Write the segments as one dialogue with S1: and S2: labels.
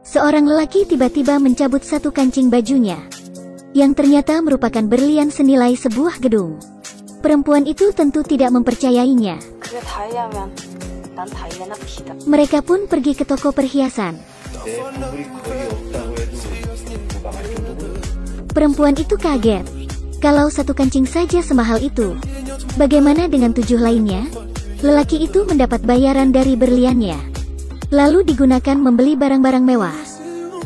S1: Seorang lelaki tiba-tiba mencabut satu kancing bajunya, yang ternyata merupakan berlian senilai sebuah gedung. Perempuan itu tentu tidak mempercayainya. Mereka pun pergi ke toko perhiasan. Perempuan itu kaget. Kalau satu kancing saja semahal itu, bagaimana dengan 7 lainnya? Lelaki itu mendapat bayaran dari berliannya, lalu digunakan membeli barang-barang mewah,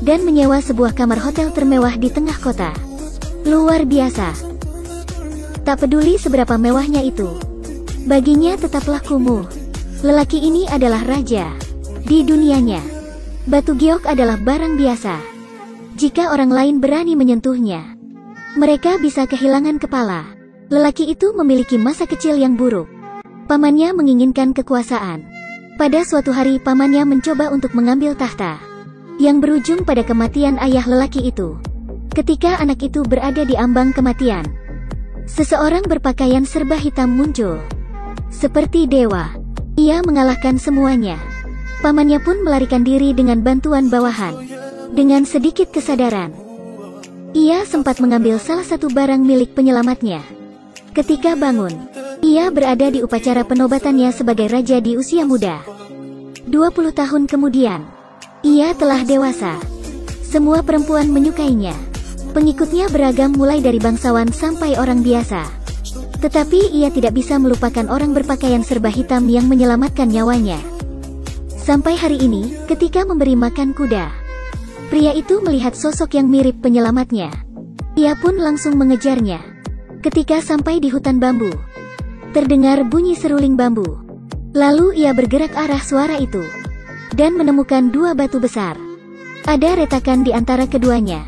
S1: dan menyewa sebuah kamar hotel termewah di tengah kota. Luar biasa. Tak peduli seberapa mewahnya itu, baginya tetaplah kumuh. Lelaki ini adalah raja. Di dunianya, batu giok adalah barang biasa. Jika orang lain berani menyentuhnya, mereka bisa kehilangan kepala. Lelaki itu memiliki masa kecil yang buruk. Pamannya menginginkan kekuasaan. Pada suatu hari pamannya mencoba untuk mengambil tahta, yang berujung pada kematian ayah lelaki itu. Ketika anak itu berada di ambang kematian, seseorang berpakaian serba hitam muncul. Seperti dewa, ia mengalahkan semuanya. Pamannya pun melarikan diri dengan bantuan bawahan. Dengan sedikit kesadaran, ia sempat mengambil salah satu barang milik penyelamatnya. Ketika bangun, ia berada di upacara penobatannya sebagai raja di usia muda. 20 tahun kemudian, ia telah dewasa. Semua perempuan menyukainya. Pengikutnya beragam mulai dari bangsawan sampai orang biasa. Tetapi ia tidak bisa melupakan orang berpakaian serba hitam yang menyelamatkan nyawanya. Sampai hari ini, ketika memberi makan kuda, pria itu melihat sosok yang mirip penyelamatnya. Ia pun langsung mengejarnya. Ketika sampai di hutan bambu, terdengar bunyi seruling bambu. Lalu ia bergerak arah suara itu, dan menemukan 2 batu besar. Ada retakan di antara keduanya.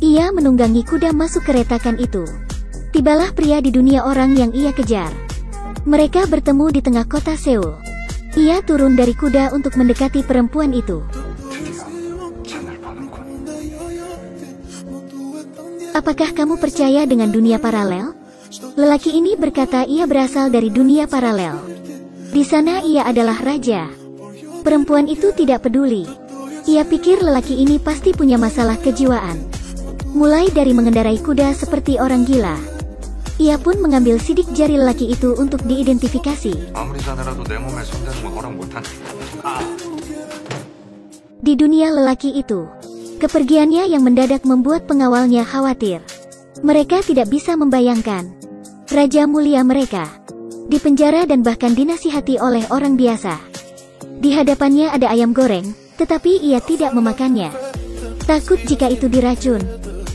S1: Ia menunggangi kuda masuk ke retakan itu. Tibalah pria di dunia orang yang ia kejar. Mereka bertemu di tengah kota Seoul. Ia turun dari kuda untuk mendekati perempuan itu. Apakah kamu percaya dengan dunia paralel? Lelaki ini berkata ia berasal dari dunia paralel. Di sana ia adalah raja. Perempuan itu tidak peduli. Ia pikir lelaki ini pasti punya masalah kejiwaan. Mulai dari mengendarai kuda seperti orang gila. Ia pun mengambil sidik jari lelaki itu untuk diidentifikasi. Di dunia lelaki itu, kepergiannya yang mendadak membuat pengawalnya khawatir. Mereka tidak bisa membayangkan raja mulia mereka dipenjara dan bahkan dinasihati oleh orang biasa. Di hadapannya ada ayam goreng, tetapi ia tidak memakannya. Takut jika itu diracun.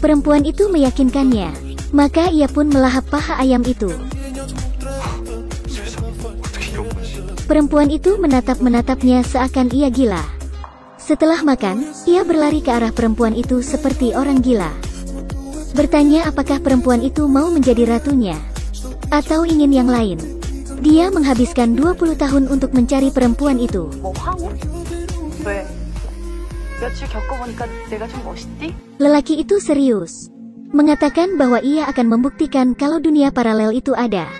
S1: Perempuan itu meyakinkannya, maka ia pun melahap paha ayam itu. Perempuan itu menatap-menatapnya seakan ia gila. Setelah makan, ia berlari ke arah perempuan itu seperti orang gila. Bertanya apakah perempuan itu mau menjadi ratunya, atau ingin yang lain. Dia menghabiskan 20 tahun untuk mencari perempuan itu. Lelaki itu serius, mengatakan bahwa ia akan membuktikan kalau dunia paralel itu ada.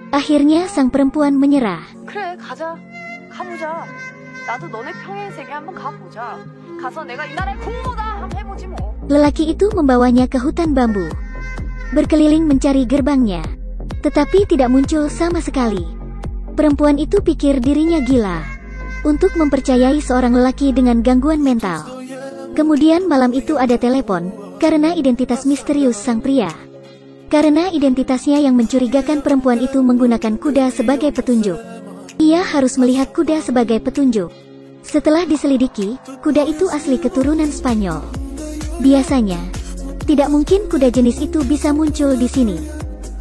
S1: Akhirnya sang perempuan menyerah. Lelaki itu membawanya ke hutan bambu, berkeliling mencari gerbangnya, tetapi tidak muncul sama sekali. Perempuan itu pikir dirinya gila untuk mempercayai seorang lelaki dengan gangguan mental. Kemudian malam itu ada telepon, karena identitas misterius sang pria. Karena identitasnya yang mencurigakan, perempuan itu menggunakan kuda sebagai petunjuk. Ia harus melihat kuda sebagai petunjuk. Setelah diselidiki, kuda itu asli keturunan Spanyol. Biasanya, tidak mungkin kuda jenis itu bisa muncul di sini,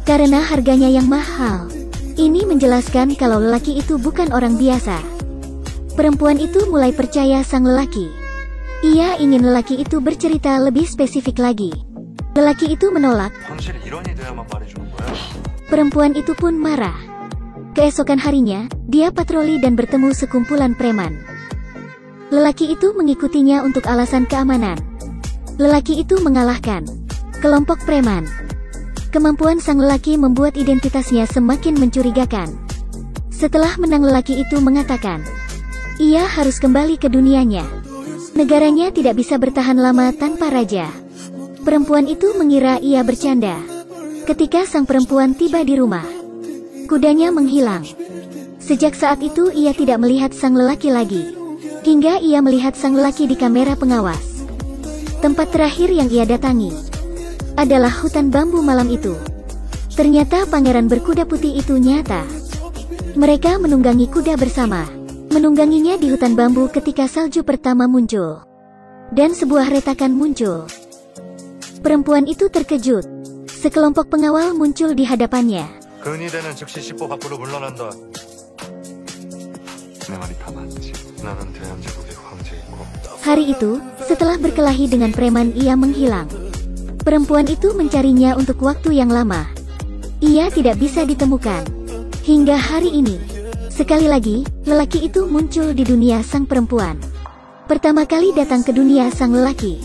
S1: karena harganya yang mahal. Ini menjelaskan kalau lelaki itu bukan orang biasa. Perempuan itu mulai percaya sang lelaki. Ia ingin lelaki itu bercerita lebih spesifik lagi. Lelaki itu menolak. Perempuan itu pun marah. Keesokan harinya, dia patroli dan bertemu sekumpulan preman. Lelaki itu mengikutinya untuk alasan keamanan. Lelaki itu mengalahkan kelompok preman. Kemampuan sang lelaki membuat identitasnya semakin mencurigakan. Setelah menang, lelaki itu mengatakan ia harus kembali ke dunianya. Negaranya tidak bisa bertahan lama tanpa raja. Perempuan itu mengira ia bercanda. Ketika sang perempuan tiba di rumah, kudanya menghilang. Sejak saat itu ia tidak melihat sang lelaki lagi. Hingga ia melihat sang lelaki di kamera pengawas. Tempat terakhir yang ia datangi adalah hutan bambu malam itu. Ternyata pangeran berkuda putih itu nyata. Mereka menunggangi kuda bersama. Menungganginya di hutan bambu ketika salju pertama muncul. Dan sebuah retakan muncul. Perempuan itu terkejut. Sekelompok pengawal muncul di hadapannya.
S2: 즉시 10보 밖으로 물러난다. 내 말이 다 맞지. 나는 대한제국의 황제이고.
S1: Hari itu, setelah berkelahi dengan preman ia menghilang. Perempuan itu mencarinya untuk waktu yang lama. Ia tidak bisa ditemukan. Hingga hari ini. Sekali lagi, lelaki itu muncul di dunia sang perempuan. Pertama kali datang ke dunia sang lelaki.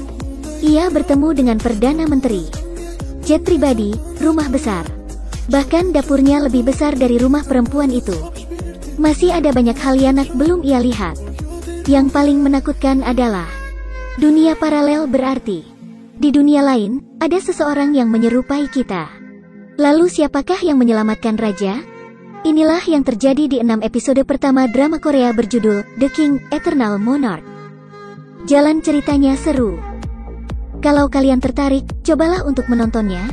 S1: Ia bertemu dengan Perdana Menteri. Jet pribadi, rumah besar. Bahkan dapurnya lebih besar dari rumah perempuan itu. Masih ada banyak hal yang belum ia lihat. Yang paling menakutkan adalah dunia paralel, berarti di dunia lain ada seseorang yang menyerupai kita. Lalu siapakah yang menyelamatkan raja? Inilah yang terjadi di 6 episode pertama drama Korea berjudul The King, Eternal Monarch. Jalan ceritanya seru. Kalau kalian tertarik, cobalah untuk menontonnya.